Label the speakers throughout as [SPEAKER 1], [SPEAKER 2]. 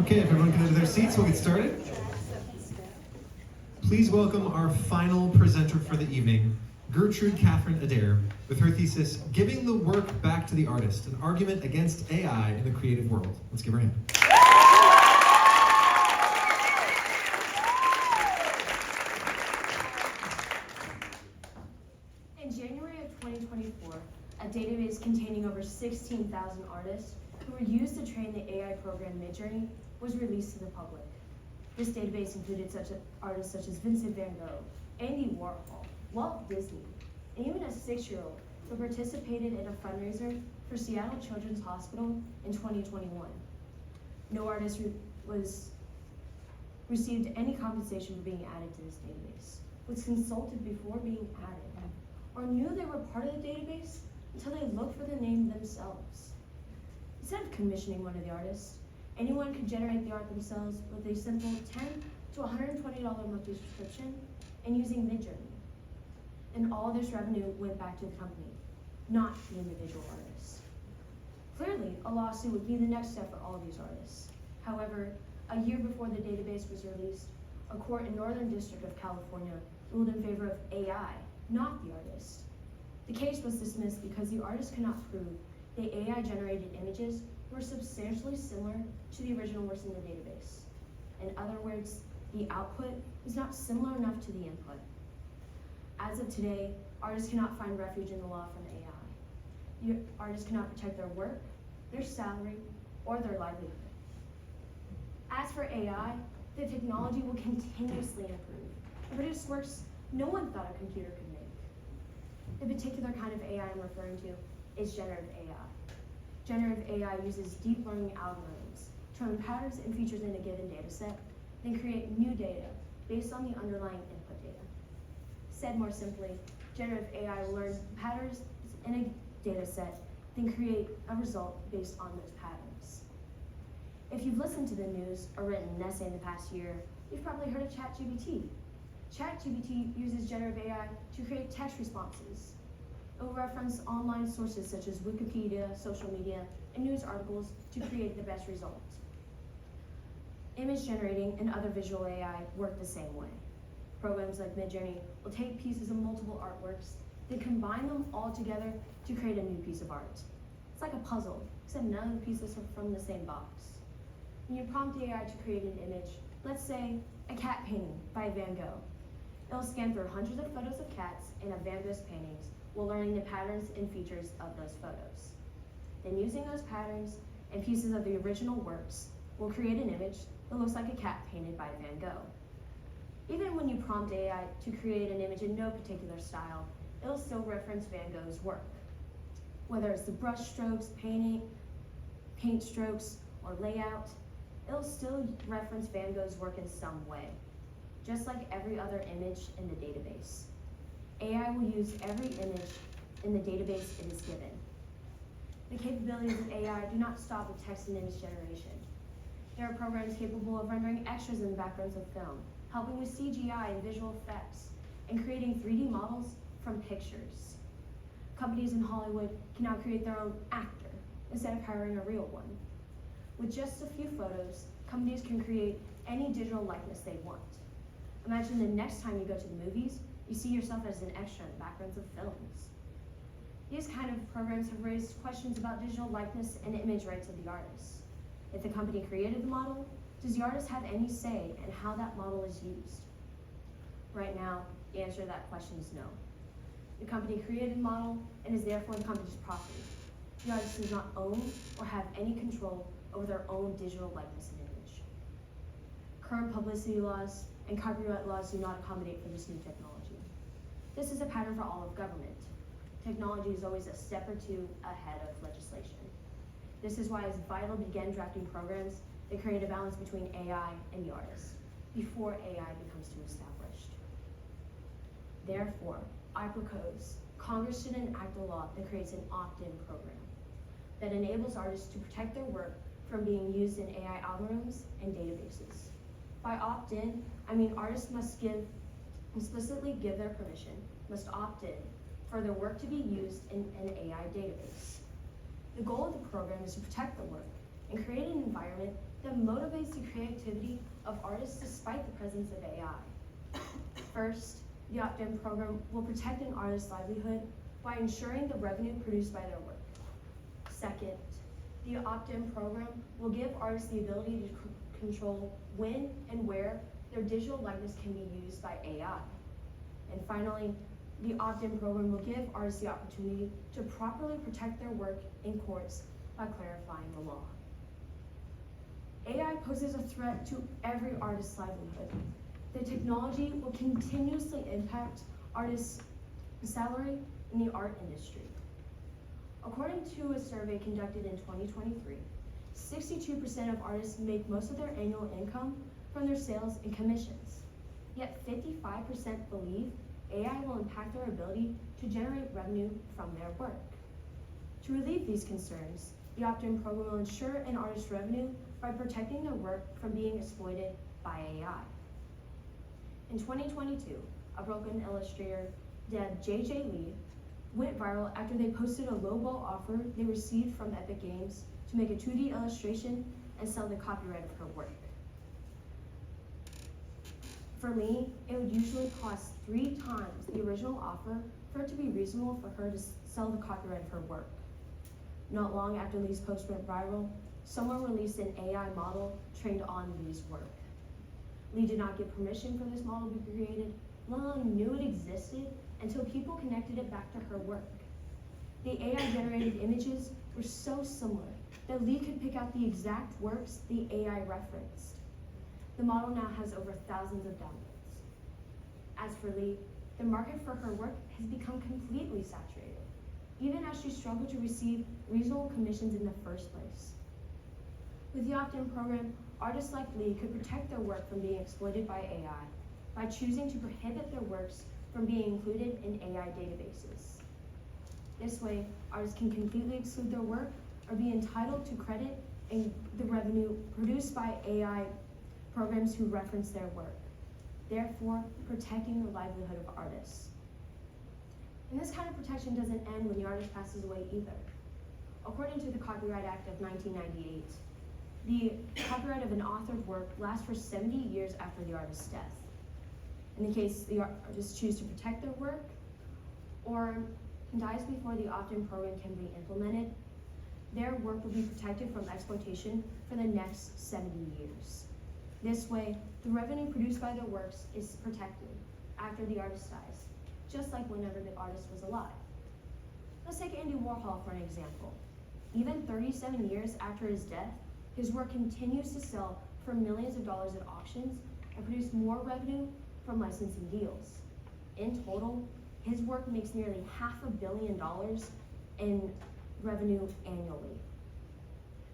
[SPEAKER 1] Okay, if everyone can go to their seats, we'll get started. Please welcome our final presenter for the evening, Gertrude Catherine Adair, with her thesis, Giving the Work Back to the Artist, an argument against AI in the creative world. Let's give her a hand.
[SPEAKER 2] In January of 2024, a database containing over 16,000 artists who were used to train the AI program Midjourney was released to the public. This database included artists such as Vincent van Gogh, Andy Warhol, Walt Disney, and even a 6-year-old who participated in a fundraiser for Seattle Children's Hospital in 2021. No artist received any compensation for being added to this database, was consulted before being added, or knew they were part of the database until they looked for the name themselves. Instead of commissioning one of the artists, anyone could generate the art themselves with a simple $10 to $120 monthly subscription and using Midjourney. And all this revenue went back to the company, not the individual artists. Clearly, a lawsuit would be the next step for all of these artists. However, a year before the database was released, a court in Northern District of California ruled in favor of AI, not the artist. The case was dismissed because the artist could not prove the AI-generated images were substantially similar to the original works in the database. In other words, the output is not similar enough to the input. As of today, artists cannot find refuge in the law from AI. The artists cannot protect their work, their salary, or their livelihood. As for AI, the technology will continuously improve and produce works no one thought a computer could make. The particular kind of AI I'm referring to is generative AI. Generative AI uses deep learning algorithms to learn patterns and features in a given data set, then create new data based on the underlying input data. Said more simply, generative AI will learn patterns in a data set, then create a result based on those patterns. If you've listened to the news or written an essay in the past year, you've probably heard of ChatGPT. ChatGPT uses generative AI to create text responses. It will reference online sources such as Wikipedia, social media, and news articles to create the best result. Image generating and other visual AI work the same way. Programs like Midjourney will take pieces of multiple artworks, then combine them all together to create a new piece of art. It's like a puzzle, except none of the pieces are from the same box. When you prompt the AI to create an image, let's say a cat painting by Van Gogh, it'll scan through hundreds of photos of cats and of Van Gogh's paintings while learning the patterns and features of those photos. Then using those patterns and pieces of the original works, we'll create an image that looks like a cat painted by Van Gogh. Even when you prompt AI to create an image in no particular style, it'll still reference Van Gogh's work. Whether it's the brush strokes, paint strokes, or layout, it'll still reference Van Gogh's work in some way, just like every other image in the database. AI will use every image in the database it is given. The capabilities of AI do not stop with text and image generation. There are programs capable of rendering extras in the backgrounds of film, helping with CGI and visual effects, and creating 3D models from pictures. Companies in Hollywood can now create their own actor instead of hiring a real one. With just a few photos, companies can create any digital likeness they want. Imagine the next time you go to the movies, you see yourself as an extra in the backgrounds of films. These kind of programs have raised questions about digital likeness and image rights of the artist. If the company created the model, does the artist have any say in how that model is used? Right now, the answer to that question is no. The company created the model and is therefore the company's property. The artist does not own or have any control over their own digital likeness and image. Current publicity laws and copyright laws do not accommodate for this new technology. This is a pattern for all of government. Technology is always a step or two ahead of legislation. This is why it's vital to begin drafting programs that create a balance between AI and the artist before AI becomes too established. Therefore, I propose Congress should enact a law that creates an opt-in program that enables artists to protect their work from being used in AI algorithms and databases. By opt-in, I mean artists must explicitly give their permission, must opt in for their work to be used in an AI database. The goal of the program is to protect the work and create an environment that motivates the creativity of artists despite the presence of AI. First, the opt-in program will protect an artist's livelihood by ensuring the revenue produced by their work. Second, the opt-in program will give artists the ability to control when and where their digital likeness can be used by AI. And finally, the opt-in program will give artists the opportunity to properly protect their work in courts by clarifying the law. AI poses a threat to every artist's livelihood. The technology will continuously impact artists' salary in the art industry. According to a survey conducted in 2023, 62% of artists make most of their annual income from their sales and commissions. Yet 55% believe AI will impact their ability to generate revenue from their work. To relieve these concerns, the opt-in program will ensure an artist's revenue by protecting their work from being exploited by AI. In 2022, a broken illustrator, J.J. Lee, went viral after they posted a lowball offer they received from Epic Games to make a 2D illustration and sell the copyright of her work. For Lee, it would usually cost 3 times the original offer for it to be reasonable for her to sell the copyright of her work. Not long after Lee's post went viral, someone released an AI model trained on Lee's work. Lee did not get permission for this model to be created, let alone knew it existed until people connected it back to her work. The AI-generated images were so similar that Lee could pick out the exact works the AI referenced. The model now has over thousands of downloads. As for Lee, the market for her work has become completely saturated, even as she struggled to receive reasonable commissions in the first place. With the opt-in program, artists like Lee could protect their work from being exploited by AI by choosing to prohibit their works from being included in AI databases. This way, artists can completely exclude their work or be entitled to credit in the revenue produced by AI programs who reference their work, therefore protecting the livelihood of artists. And this kind of protection doesn't end when the artist passes away either. According to the Copyright Act of 1998, the copyright of an authored work lasts for 70 years after the artist's death. In the case the artists choose to protect their work or dies before the opt-in program can be implemented, their work will be protected from exploitation for the next 70 years. This way, the revenue produced by their works is protected after the artist dies, just like whenever the artist was alive. Let's take Andy Warhol for an example. Even 37 years after his death, his work continues to sell for millions of dollars at auctions and produce more revenue from licensing deals. In total, his work makes nearly $500 million in revenue annually.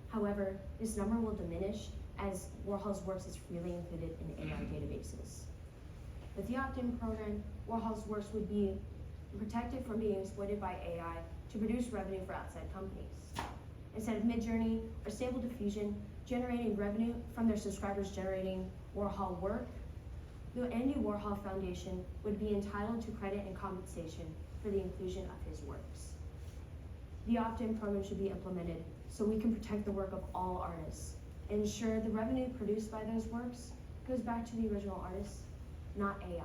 [SPEAKER 2] However, this number will diminish as Warhol's works is freely included in AI databases. With the opt-in program, Warhol's works would be protected from being exploited by AI to produce revenue for outside companies. Instead of Midjourney or Stable Diffusion generating revenue from their subscribers generating Warhol work, the Andy Warhol Foundation would be entitled to credit and compensation for the inclusion of his works. The opt-in program should be implemented so we can protect the work of all artists and ensure the revenue produced by those works goes back to the original artists, not AI.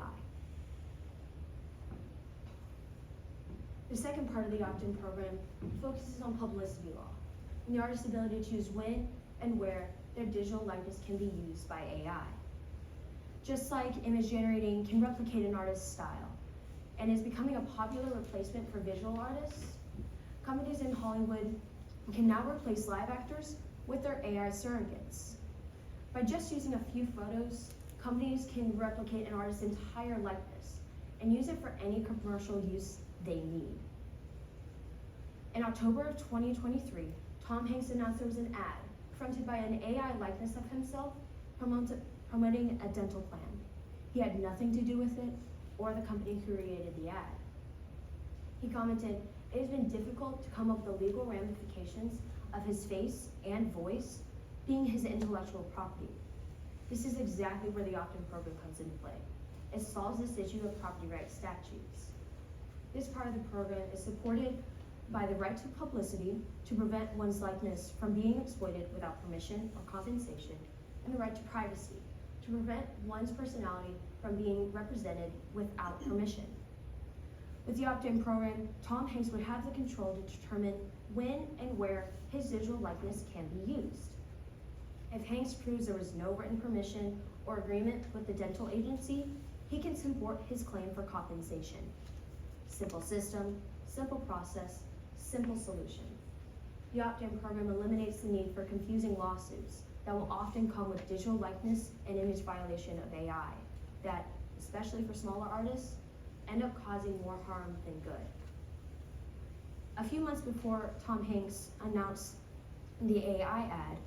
[SPEAKER 2] The second part of the opt-in program focuses on publicity law and the artist's ability to choose when and where their digital likeness can be used by AI. Just like image generating can replicate an artist's style and is becoming a popular replacement for visual artists, companies in Hollywood can now replace live actors with their AI surrogates. By just using a few photos, companies can replicate an artist's entire likeness and use it for any commercial use they need. In October of 2023, Tom Hanks announced there was an ad fronted by an AI likeness of himself promoting a dental plan. He had nothing to do with it or the company who created the ad. He commented, "It has been difficult to come up with the legal ramifications of his face and voice being his intellectual property. This is exactly where the opt-in program comes into play. It solves this issue of property rights statutes. This part of the program is supported by the right to publicity to prevent one's likeness from being exploited without permission or compensation, and the right to privacy to prevent one's personality from being represented without permission. With the opt-in program, Tom Hanks would have the control to determine when and where his digital likeness can be used. If Hanks proves there was no written permission or agreement with the dental agency, he can support his claim for compensation. Simple system, simple process, simple solution. The opt-in program eliminates the need for confusing lawsuits that will often come with digital likeness and image violation of AI that, especially for smaller artists, end up causing more harm than good. A few months before Tom Hanks announced the AI ad,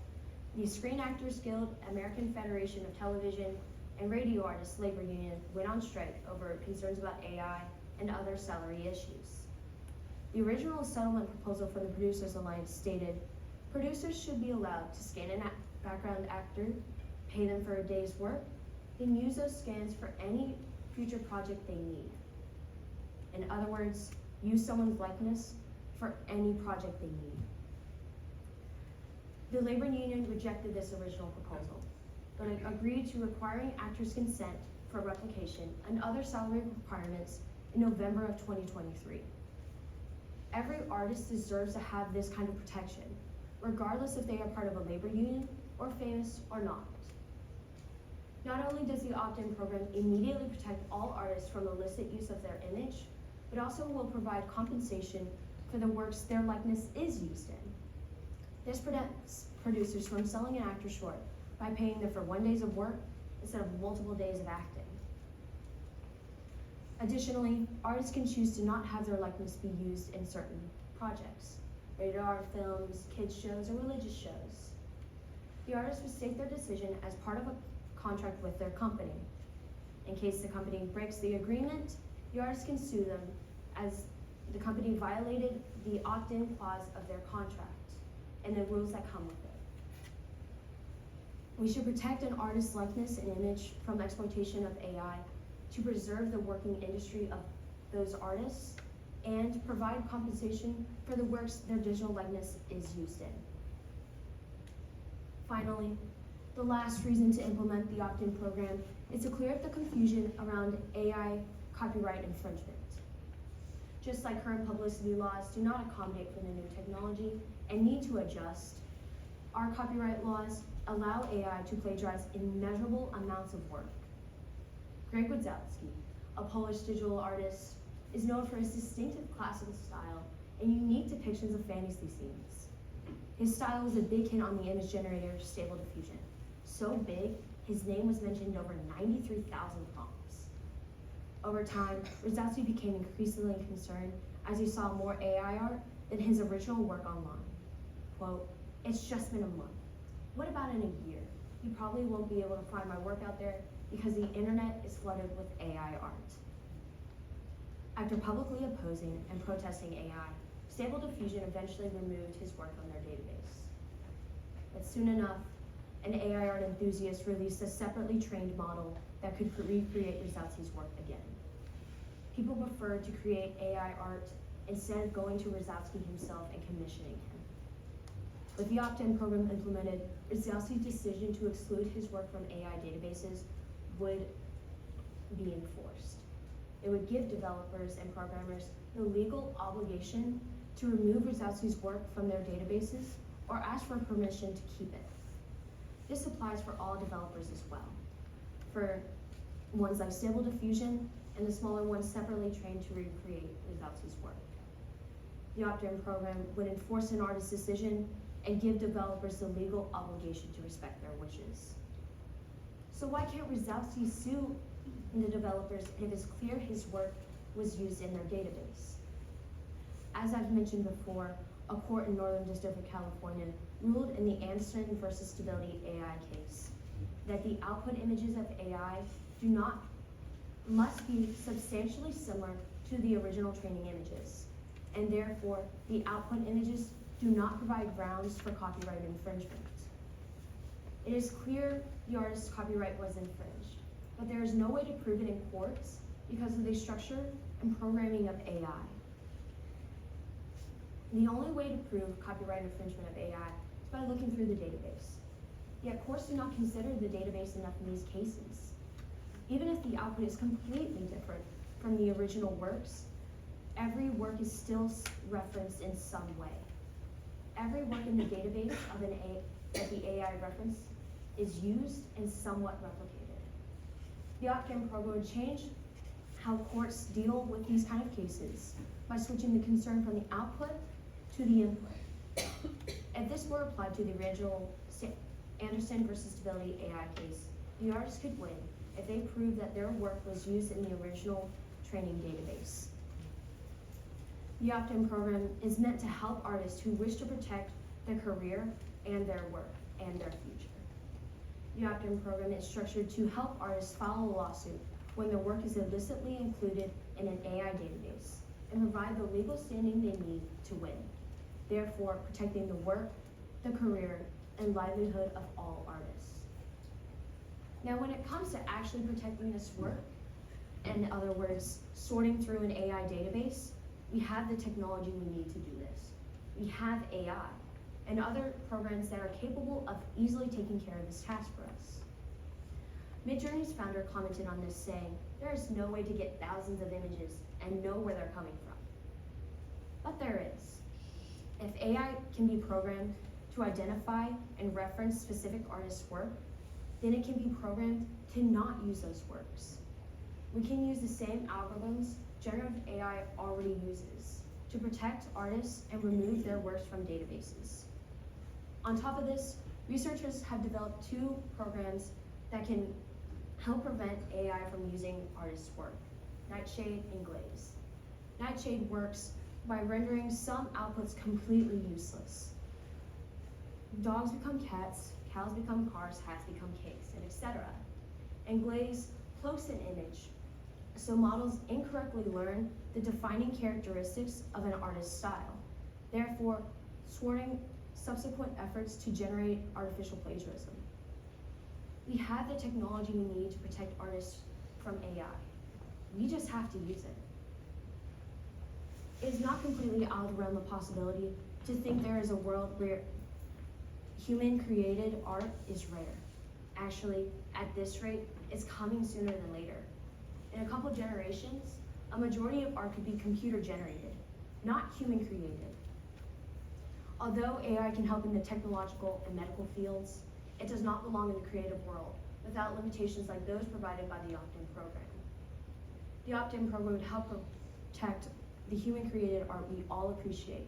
[SPEAKER 2] the Screen Actors Guild, American Federation of Television and Radio Artists Labor Union went on strike over concerns about AI and other salary issues. The original settlement proposal from the Producers Alliance stated, producers should be allowed to scan a background actor, pay them for a day's work, then use those scans for any future project they need. In other words, use someone's likeness for any project they need. The labor union rejected this original proposal, but agreed to requiring actors' consent for replication and other salary requirements in November of 2023. Every artist deserves to have this kind of protection, regardless if they are part of a labor union or famous or not. Not only does the opt-in program immediately protect all artists from illicit use of their image, but also will provide compensation for the works their likeness is used in. This prevents producers from selling an actor short by paying them for 1 day of work instead of multiple days of acting. Additionally, artists can choose to not have their likeness be used in certain projects, rated R films, kids shows, or religious shows. The artist would state their decision as part of a contract with their company. In case the company breaks the agreement, the artist can sue them as the company violated the opt-in clause of their contract and the rules that come with it. We should protect an artist's likeness and image from exploitation of AI to preserve the working industry of those artists and provide compensation for the works their digital likeness is used in. Finally, the last reason to implement the opt-in program is to clear up the confusion around AI copyright infringement. Just like current publicity laws do not accommodate for the new technology and need to adjust, our copyright laws allow AI to plagiarize immeasurable amounts of work. Greg Wadzowski, a Polish digital artist, is known for his distinctive classical style and unique depictions of fantasy scenes. His style was a big hit on the image generator Stable Diffusion. So big, his name was mentioned over 93,000 prompts. Over time, Wadzowski became increasingly concerned as he saw more AI art than his original work online. Quote, "It's just been a month. What about in a year? You probably won't be able to find my work out there because the internet is flooded with AI art." After publicly opposing and protesting AI, Stable Diffusion eventually removed his work from their database. But soon enough, an AI art enthusiast released a separately trained model that could recreate Wadzowski's work again. People preferred to create AI art instead of going to Wadzowski himself and commissioning him. With the opt-in program implemented, Wadzowski's decision to exclude his work from AI databases would be enforced. It would give developers and programmers the legal obligation to remove Wadzowski's work from their databases or ask for permission to keep it. This applies for all developers as well, for ones like Stable Diffusion and the smaller ones separately trained to recreate Wadzowski's work. The opt-in program would enforce an artist's decision and give developers the legal obligation to respect their wishes. So why can't Wadzowski sue the developers if it's clear his work was used in their database? As I've mentioned before, a court in Northern District of California ruled in the Anderson versus Stability AI case that the output images of AI must be substantially similar to the original training images, and therefore the output images do not provide grounds for copyright infringement. It is clear the artist's copyright was infringed, but there is no way to prove it in courts because of the structure and programming of AI. The only way to prove copyright infringement of AI is by looking through the database. Yet courts do not consider the database enough in these cases. Even if the output is completely different from the original works, every work is still referenced in some way. Every work in the database that the AI reference is used and somewhat replicated. The opt-in program would change how courts deal with these kind of cases by switching the concern from the output to the input. If this were applied to the original Anderson versus Stability AI case, the artist could win if they proved that their work was used in the original training database. The opt-in program is meant to help artists who wish to protect their career and their work and their future. The opt-in program is structured to help artists file a lawsuit when their work is illicitly included in an AI database and provide the legal standing they need to win, therefore protecting the work, the career, and livelihood of all artists. Now, when it comes to actually protecting this work, in other words, sorting through an AI database, we have the technology we need to do this. We have AI and other programs that are capable of easily taking care of this task for us. Midjourney's founder commented on this saying, there is no way to get thousands of images and know where they're coming from. But there is. If AI can be programmed to identify and reference specific artists' work, then it can be programmed to not use those works. We can use the same algorithms generative AI already uses to protect artists and remove their works from databases. On top of this, researchers have developed two programs that can help prevent AI from using artists' work, Nightshade and Glaze. Nightshade works by rendering some outputs completely useless. Dogs become cats, cows become cars, hats become cakes, and etc. And Glaze cloaks an image, so models incorrectly learn the defining characteristics of an artist's style, therefore thwarting subsequent efforts to generate artificial plagiarism. We have the technology we need to protect artists from AI. We just have to use it. It is not completely out of the realm of possibility to think there is a world where human-created art is rare. Actually, at this rate, it's coming sooner than later. In a couple generations, a majority of art could be computer-generated, not human-created. Although AI can help in the technological and medical fields, it does not belong in the creative world without limitations like those provided by the opt-in program. The opt-in program would help protect the human-created art we all appreciate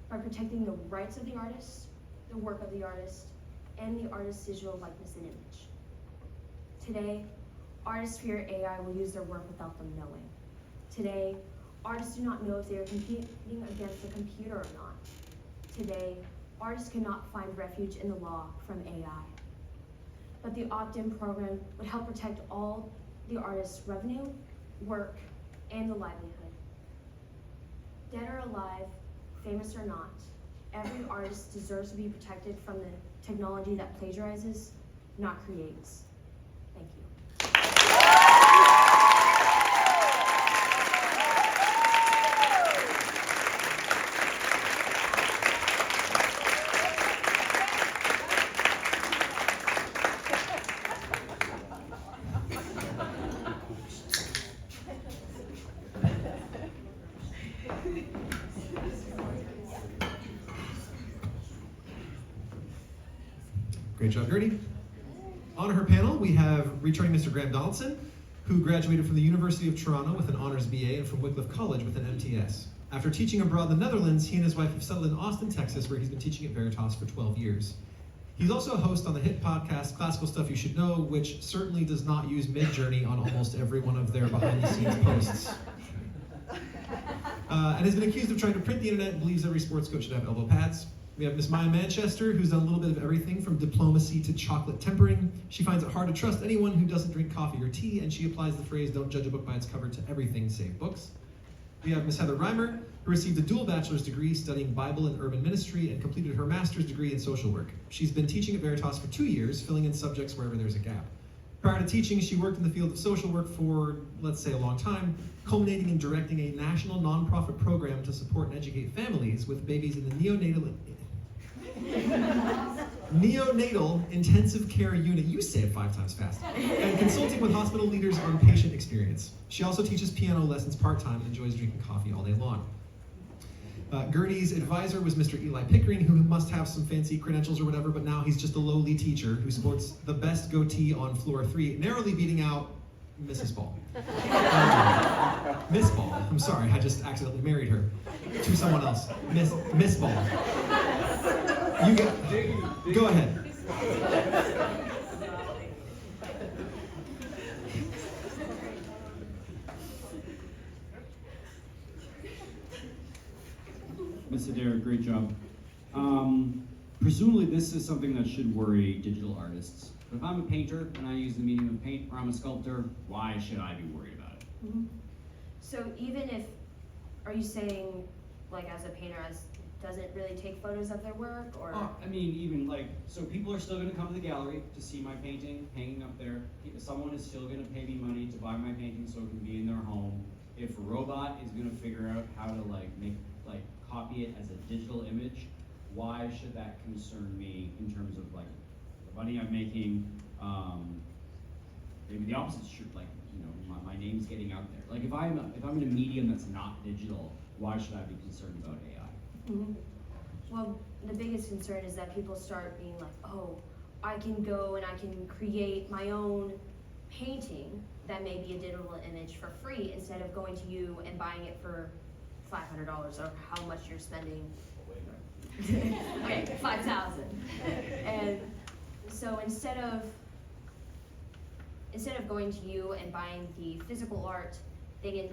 [SPEAKER 2] by protecting the rights of the artist, the work of the artist, and the artist's digital likeness and image. Today, artists fear AI will use their work without them knowing. Today, artists do not know if they are competing against a computer or not. Today, artists cannot find refuge in the law from AI. But the opt-in program would help protect all the artists' revenue, work, and the livelihood. Dead or alive, famous or not, every artist deserves to be protected from the technology that plagiarizes, not creates. Thank you.
[SPEAKER 1] Great job, Gertie. On her panel, we have returning Mr. Graham Donaldson, who graduated from the University of Toronto with an honors BA and from Wycliffe College with an MTS. After teaching abroad in the Netherlands, he and his wife have settled in Austin, Texas, where he's been teaching at Veritas for 12 years. He's also a host on the hit podcast Classical Stuff You Should Know, which certainly does not use Midjourney on almost every one of their behind-the-scenes posts. And has been accused of trying to print the internet and believes every sports coach should have elbow pads. We have Miss Maya Manchester, who's done a little bit of everything from diplomacy to chocolate tempering. She finds it hard to trust anyone who doesn't drink coffee or tea, and she applies the phrase, don't judge a book by its cover, to everything save books. We have Miss Heather Reimer, who received a dual bachelor's degree studying Bible and urban ministry and completed her master's degree in social work. She's been teaching at Veritas for 2 years, filling in subjects wherever there's a gap. Prior to teaching, she worked in the field of social work for, let's say, a long time, culminating in directing a national nonprofit program to support and educate families with babies in the neonatal intensive care unit. You say it 5 times fast. And consulting with hospital leaders on patient experience. She also teaches piano lessons part-time and enjoys drinking coffee all day long. Gertie's advisor was Mr. Eli Pickering, who must have some fancy credentials or whatever, but now he's just a lowly teacher who sports the best goatee on floor 3, narrowly beating out Mrs. Ball. Miss Ball. I'm sorry, I just accidentally married her to someone else. Miss Ball. You go ahead.
[SPEAKER 3] Miss Adair, great job. Presumably this is something that should worry digital artists. But if I'm a painter and I use the medium of paint, or I'm a sculptor, why should I be worried about it?
[SPEAKER 2] Mm-hmm. So even if, are you saying, like as a painter, doesn't really take photos of their work, or?
[SPEAKER 3] I mean, even like, so people are still gonna come to the gallery to see my painting hanging up there. Someone is still gonna pay me money to buy my painting so it can be in their home. If a robot is gonna figure out how to copy it as a digital image, why should that concern me in terms of like the money I'm making? Maybe the opposite is true, like, you know, my name's getting out there. Like if I'm in a medium that's not digital, why should I be concerned about AI?
[SPEAKER 2] Mm-hmm. Well, the biggest concern is that people start being like, oh, I can go and I can create my own painting that may be a digital image for free instead of going to you and buying it for $500 or how much you're spending. Okay, 5,000. And so instead of going to you and buying the physical art, they can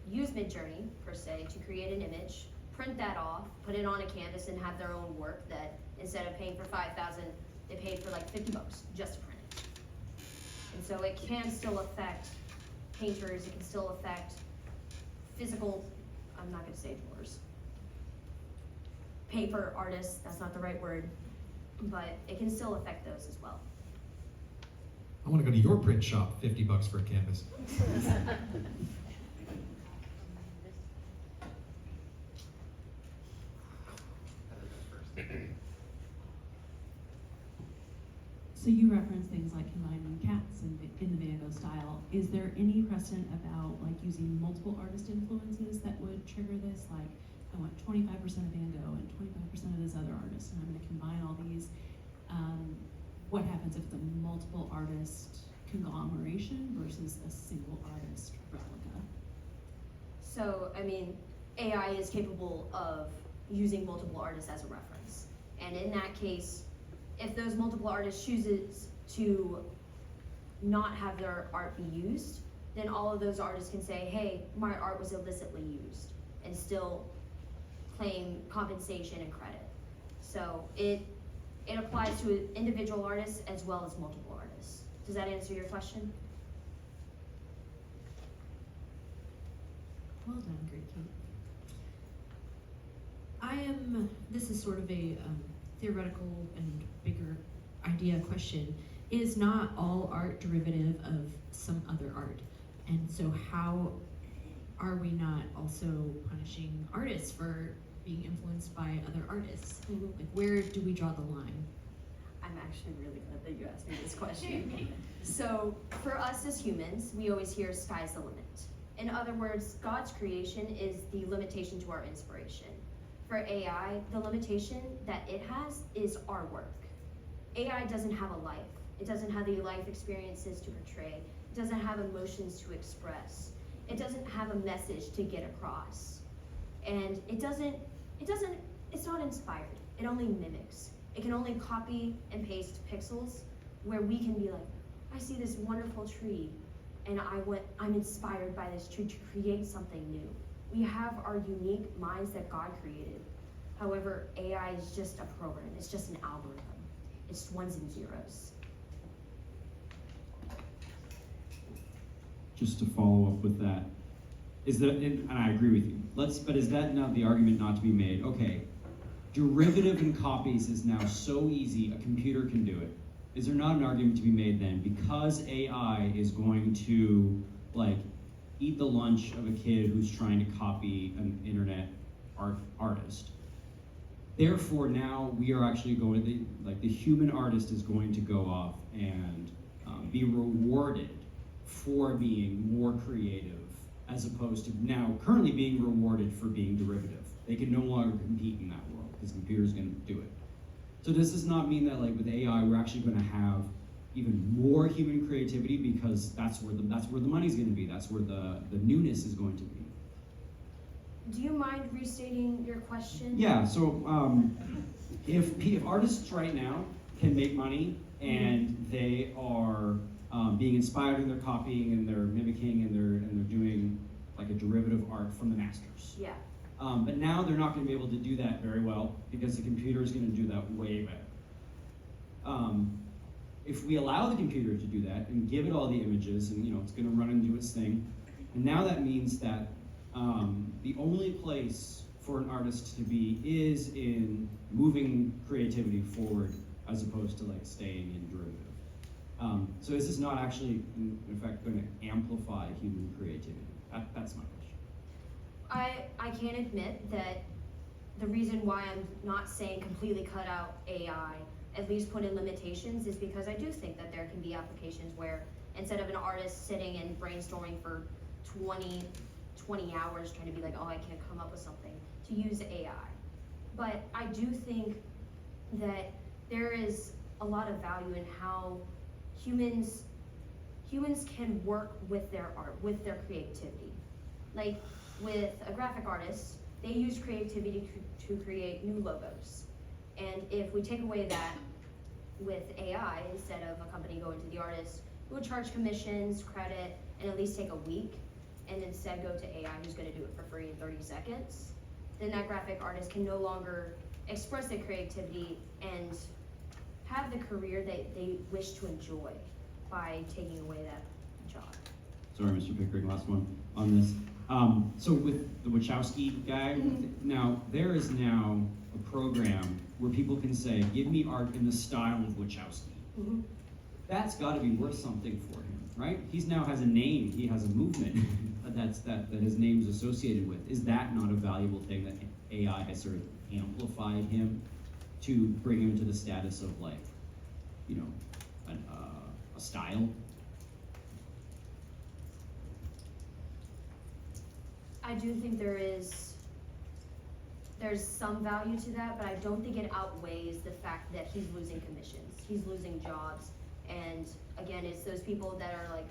[SPEAKER 2] use Midjourney per se to create an image, print that off, put it on a canvas, and have their own work that instead of paying for 5,000, they paid for like $50 just to print it. And so it can still affect painters. It can still affect physical. I'm not going to say drawers. Paper artists, that's not the right word, but it can still affect those as well.
[SPEAKER 1] I want to go to your print shop, $50 for a canvas.
[SPEAKER 4] So you reference things like combining cats in the Van Gogh style. Is there any precedent about like using multiple artist influences that would trigger this? Like, I want 25% of Van Gogh and 25% of this other artist, and I'm going to combine all these. What happens if it's a multiple artist conglomeration versus a single artist replica?
[SPEAKER 2] So, I mean, AI is capable of using multiple artists as a reference. And in that case, if those multiple artists chooses to not have their art be used, then all of those artists can say, hey, my art was illicitly used, and still claim compensation and credit. So it applies to individual artists as well as multiple artists. Does that answer your question?
[SPEAKER 4] Well done, Gertie.
[SPEAKER 5] This is sort of a theoretical and bigger idea question. Is not all art derivative of some other art? And so how are we not also punishing artists for being influenced by other artists?
[SPEAKER 2] Mm-hmm.
[SPEAKER 5] Like, where do we draw the line?
[SPEAKER 2] I'm actually really glad that you asked me this question. So for us as humans, we always hear sky's the limit. In other words, God's creation is the limitation to our inspiration. For AI, the limitation that it has is our work. AI doesn't have a life. It doesn't have the life experiences to portray. It doesn't have emotions to express. It doesn't have a message to get across. And it's not inspired. It only mimics. It can only copy and paste pixels where we can be like, I see this wonderful tree and I'm inspired by this tree to create something new. We have our unique minds that God created. However, AI is just a program. It's just an algorithm. It's ones and zeros.
[SPEAKER 3] Just to follow up with that, is that, and I agree with you, but is that now the argument not to be made? Okay, derivative and copies is now so easy, a computer can do it. is there not an argument to be made then, because AI is going to like eat the lunch of a kid who's trying to copy an internet artist, therefore now we are actually going to, the human artist is going to go off and be rewarded for being more creative, as opposed to now currently being rewarded for being derivative. They can no longer compete in that world because the computer's going to do it. So does this not mean that like with AI we're actually going to have even more human creativity, because that's where the money's going to be, that's where the newness is going to be?
[SPEAKER 2] Do you mind restating your question?
[SPEAKER 3] Yeah. So if artists right now can make money and they are being inspired and they're copying and they're mimicking and they're doing like a derivative art from the masters.
[SPEAKER 2] Yeah.
[SPEAKER 3] But now they're not going to be able to do that very well because the computer is going to do that way better. If we allow the computer to do that and give it all the images, and it's going to run and do its thing, and now that means that the only place for an artist to be is in moving creativity forward, as opposed to like staying in derivative. So is this not actually, in fact, going to amplify human creativity? That's my question.
[SPEAKER 2] I can admit that the reason why I'm not saying completely cut out AI, at least put in limitations, is because I do think that there can be applications where instead of an artist sitting and brainstorming for 20 hours trying to be like, oh, I can't come up with something, to use AI. But I do think that there is a lot of value in how humans can work with their art, with their creativity. Like with a graphic artist, they use creativity to create new logos. And if we take away that with AI, instead of a company going to the artist who would charge commissions, credit, and at least take a week, and instead go to AI who's going to do it for free in 30 seconds, then that graphic artist can no longer express their creativity and have the career that they wish to enjoy by taking away that job.
[SPEAKER 3] Sorry, Mr. Pickering, last one on this. So with the Wachowski guy, now there is now a program where people can say, give me art in the style of Wachowski.
[SPEAKER 2] Mm-hmm.
[SPEAKER 3] That's got to be worth something for him, right? He's now has a name, he has a movement that his name is associated with. Is that not a valuable thing that AI has sort of amplified him to bring him to the status of like, a style?
[SPEAKER 2] I do think there's some value to that, but I don't think it outweighs the fact that he's losing commissions, he's losing jobs, and again, it's those people that are like,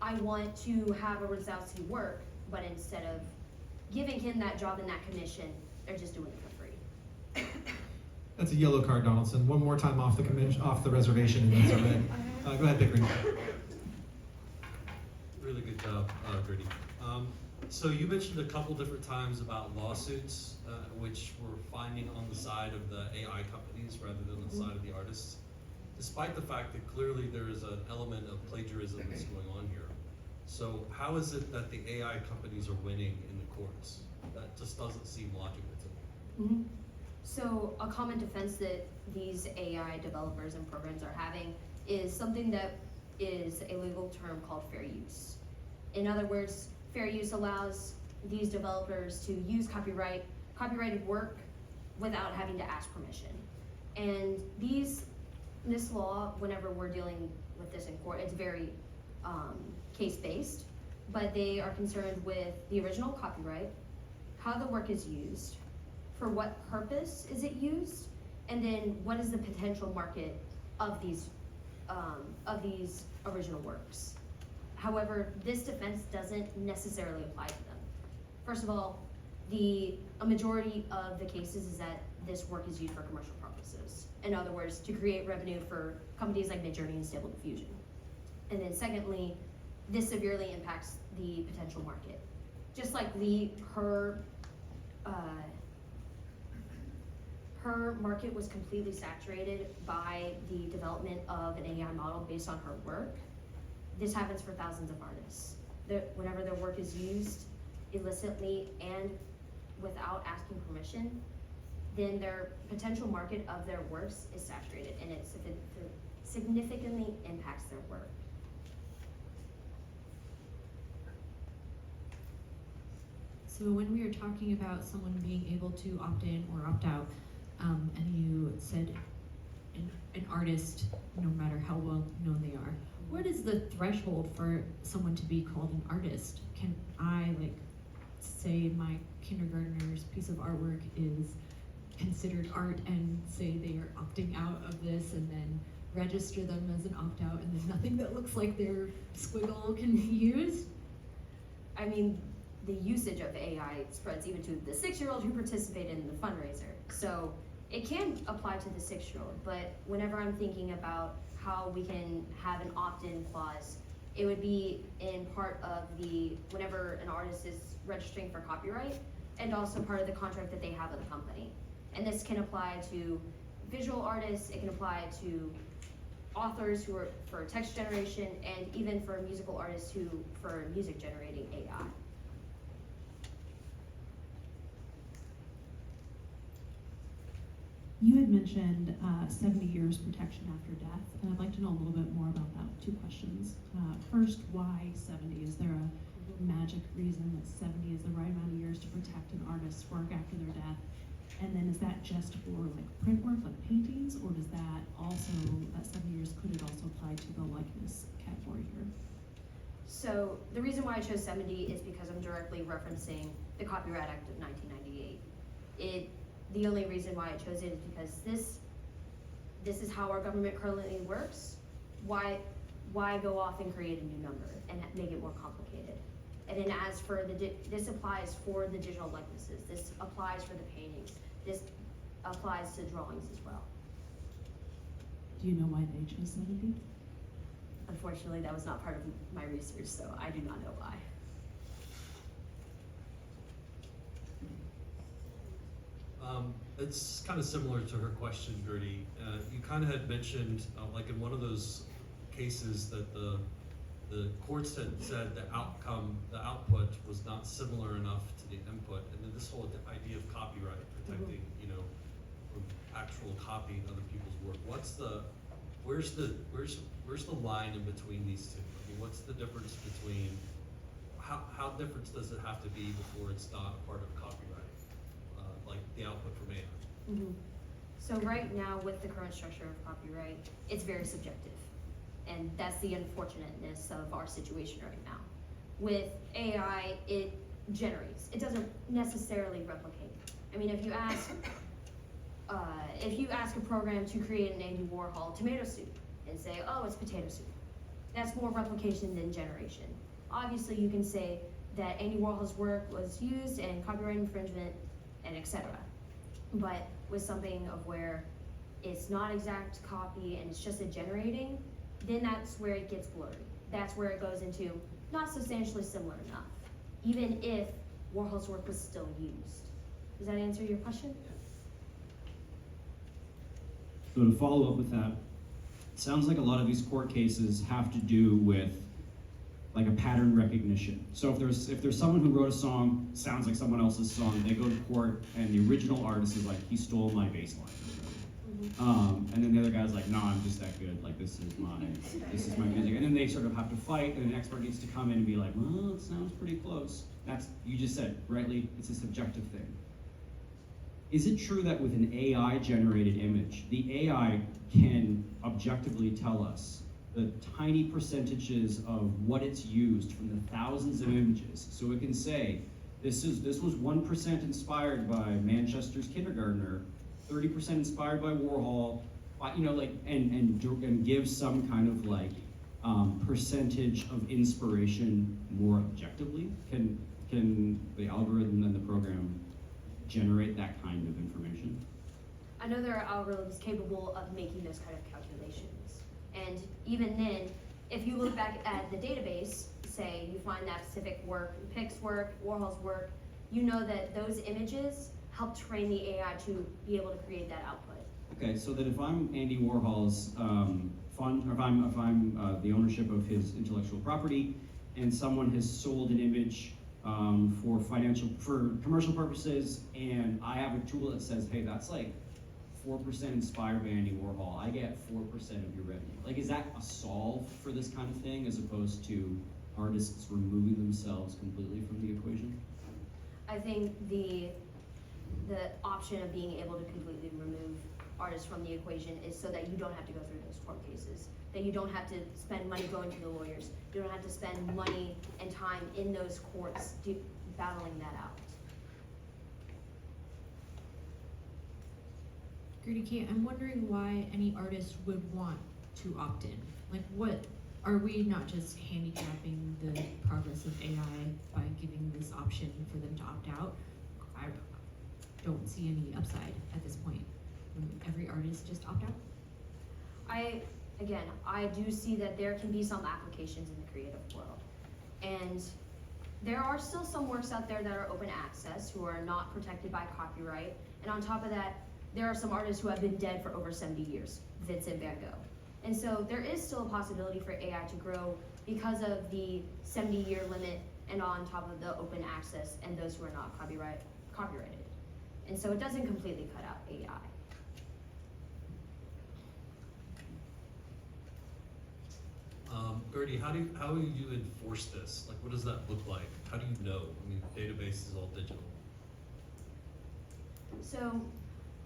[SPEAKER 2] I want to have a Wazowski work, but instead of giving him that job and that commission, they're just doing it for free.
[SPEAKER 1] That's a yellow card, Donaldson. One more time off the reservation, and that's a red. Go ahead, Pickering.
[SPEAKER 6] Really good job, Gertie. So you mentioned a couple different times about lawsuits, which we're finding on the side of the AI companies rather than the side of the artists, despite the fact that clearly there is an element of plagiarism that's going on here. So how is it that the AI companies are winning in the courts? That just doesn't seem logical to me.
[SPEAKER 2] Mm-hmm. So a common defense that these AI developers and programs are having is something that is a legal term called fair use. In other words, fair use allows these developers to use copyrighted work without having to ask permission. And this law, whenever we're dealing with this in court, it's very case-based, but they are concerned with the original copyright, how the work is used, for what purpose is it used, and then what is the potential market of these original works. However, this defense doesn't necessarily apply to them. First of all, a majority of the cases is that this work is used for commercial purposes. In other words, to create revenue for companies like Midjourney and Stable Diffusion. And then secondly, this severely impacts the potential market. Just like Lee, her market was completely saturated by the development of an AI model based on her work. This happens for thousands of artists. Whenever their work is used illicitly and without asking permission, then their potential market of their works is saturated, and significantly impacts their work.
[SPEAKER 5] So when we were talking about someone being able to opt in or opt out, and you said an artist, no matter how well known they are, what is the threshold for someone to be called an artist? Can I, like, say my kindergartner's piece of artwork is considered art and say they are opting out of this and then register them as an opt-out and then nothing that looks like their squiggle can be used?
[SPEAKER 2] I mean, the usage of AI spreads even to the 6-year-old who participated in the fundraiser. So it can apply to the 6-year-old, but whenever I'm thinking about how we can have an opt-in clause, it would be in part of whenever an artist is registering for copyright, and also part of the contract that they have with the company. And this can apply to visual artists, it can apply to authors who are for text generation, and even for musical artists for music generating AI.
[SPEAKER 4] You had mentioned 70 years protection after death, and I'd like to know a little bit more about that. 2 questions. First, why 70? Is there a magic reason that 70 is the right amount of years to protect an artist's work after their death? And then is that just for like print work, like paintings, or does that also, that 70 years, could it also apply to the likeness category here?
[SPEAKER 2] So the reason why I chose 70 is because I'm directly referencing the Copyright Act of 1998. The only reason why I chose it is because this is how our government currently works. Why go off and create a new number and make it more complicated? And then as for this applies for the digital likenesses. This applies for the paintings. This applies to drawings as well.
[SPEAKER 4] Do you know why they chose 70?
[SPEAKER 2] Unfortunately, that was not part of my research, so I do not know why.
[SPEAKER 6] It's kind of similar to her question, Gertie. You kind of had mentioned, like in one of those cases, that the courts had said the output was not similar enough to the input, and then this whole idea of copyright protecting, from actual copying other people's work. Where's the line in between these two? I mean, what's the difference between how different does it have to be before it's not part of copyright? Like the output from AI.
[SPEAKER 2] Mm-hmm. So right now, with the current structure of copyright, it's very subjective. And that's the unfortunateness of our situation right now. With AI, it generates. It doesn't necessarily replicate. I mean, if you ask a program to create an Andy Warhol tomato soup and say, oh, it's potato soup, that's more replication than generation. Obviously, you can say that Andy Warhol's work was used and copyright infringement and etc. But with something of where it's not exact copy and it's just a generating, then that's where it gets blurry. That's where it goes into not substantially similar enough, even if Warhol's work was still used. Does that answer your question?
[SPEAKER 7] So to follow up with that, it sounds like a lot of these court cases have to do with like a pattern recognition. So if there's someone who wrote a song, sounds like someone else's song, they go to court and the original artist is like, he stole my bass line. And then the other guy's like, no, I'm just that good. Like this is my music. And then they sort of have to fight, and an expert needs to come in and be like, well, it sounds pretty close. That's, you just said, rightly, it's a subjective thing. Is it true that with an AI generated image, the AI can objectively tell us the tiny percentages of what it's used from the thousands of images? So it can say, this was 1% inspired by Manchester's kindergartner, 30% inspired by Warhol, and give some kind of like percentage of inspiration more objectively? Can the algorithm and the program generate that kind of information?
[SPEAKER 2] I know there are algorithms capable of making those kind of calculations. And even then, if you look back at the database, say you find that specific work, Pick's work, Warhol's work, you know that those images help train the AI to be able to create that output.
[SPEAKER 7] Okay, so that if I'm Andy Warhol's fund, or if I'm the ownership of his intellectual property, and someone has sold an image for commercial purposes, and I have a tool that says, hey, that's like
[SPEAKER 3] 4% inspired by Andy Warhol, I get 4% of your revenue. Like, is that a solve for this kind of thing, as opposed to artists removing themselves completely from the equation?
[SPEAKER 2] I think the option of being able to completely remove artists from the equation is so that you don't have to go through those court cases, that you don't have to spend money going to the lawyers, you don't have to spend money and time in those courts battling that out.
[SPEAKER 5] Gertie Kate, I'm wondering why any artist would want to opt in. Like, what are we not just handicapping the progress of AI by giving this option for them to opt out? I don't see any upside at this point. Wouldn't every artist just opt out?
[SPEAKER 2] I do see that there can be some applications in the creative world. And there are still some works out there that are open access who are not protected by copyright. And on top of that, there are some artists who have been dead for over 70 years, Vincent van Gogh. And so there is still a possibility for AI to grow because of the 70-year limit and on top of the open access and those who are not copyrighted. And so it doesn't completely cut out AI.
[SPEAKER 6] Gertie, how do you enforce this? Like, what does that look like? How do you know? I mean, the database is all digital.
[SPEAKER 2] So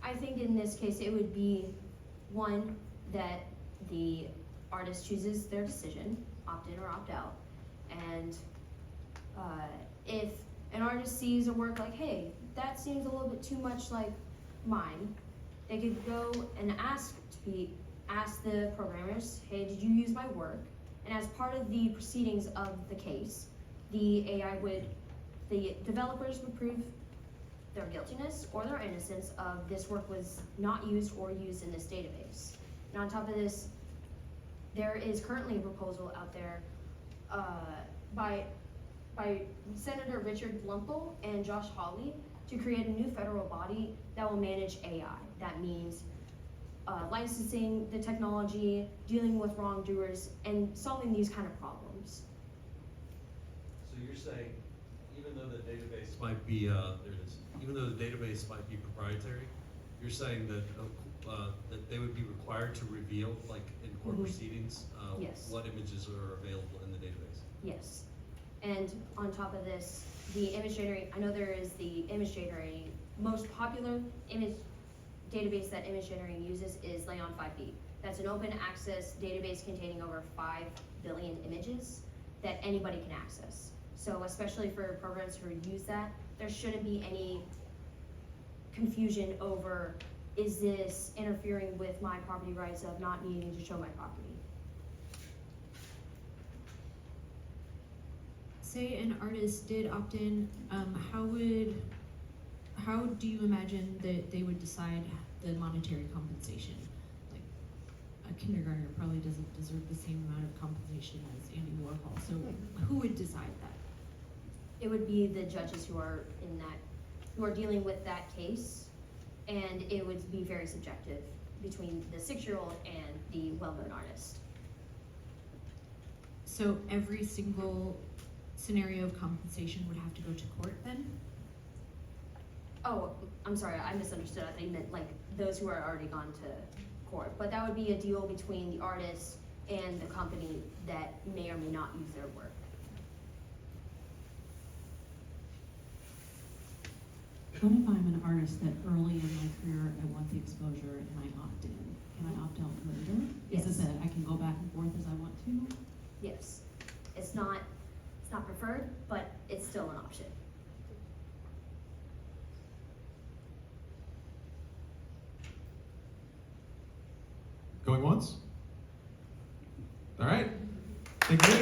[SPEAKER 2] I think in this case it would be one that the artist chooses their decision, opt in or opt out. And if an artist sees a work like, hey, that seems a little bit too much like mine, they could go and ask the programmers, hey, did you use my work? And as part of the proceedings of the case, the developers would prove their guiltiness or their innocence of this work was not used or used in this database. And on top of this, there is currently a proposal out there by Senator Richard Blumenthal and Josh Hawley to create a new federal body that will manage AI. That means licensing the technology, dealing with wrongdoers, and solving these kind of problems.
[SPEAKER 6] So you're saying, even though the database might be even though the database might be proprietary, you're saying that that they would be required to reveal, like in court proceedings,
[SPEAKER 2] Yes.
[SPEAKER 6] what images are available in the database?
[SPEAKER 2] Yes. And on top of this, the image generating, I know there is the image generating, most popular image database that image generating uses is Layon 5D. That's an open access database containing over 5 billion images that anybody can access. So especially for programs who use that, there shouldn't be any confusion over, is this interfering with my property rights of not needing to show my property?
[SPEAKER 5] Say an artist did opt in, how do you imagine that they would decide the monetary compensation? Like, a kindergartner probably doesn't deserve the same amount of compensation as Andy Warhol, so who would decide that?
[SPEAKER 2] It would be the judges who are dealing with that case, and it would be very subjective between the 6-year-old and the well-known artist.
[SPEAKER 5] So every single scenario of compensation would have to go to court then?
[SPEAKER 2] Oh, I'm sorry, I misunderstood. I think meant like those who are already gone to court. But that would be a deal between the artist and the company that may or may not use their work.
[SPEAKER 4] What if I'm an artist that early in my career I want the exposure and I opt in? Can I opt out later?
[SPEAKER 2] Yes.
[SPEAKER 4] Is this I can go back and forth as I want to?
[SPEAKER 2] Yes. It's not preferred, but it's still an option.
[SPEAKER 1] Going once? All right. Thank you.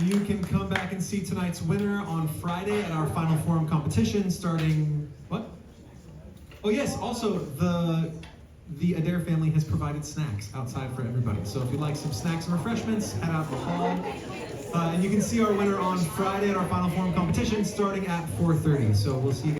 [SPEAKER 1] You can come back and see tonight's winner on Friday at our final forum competition starting, what? Oh yes, also the Adair family has provided snacks outside for everybody. So if you'd like some snacks and refreshments, head out the hall. And you can see our winner on Friday at our final forum competition starting at 4:30. So we'll see you guys.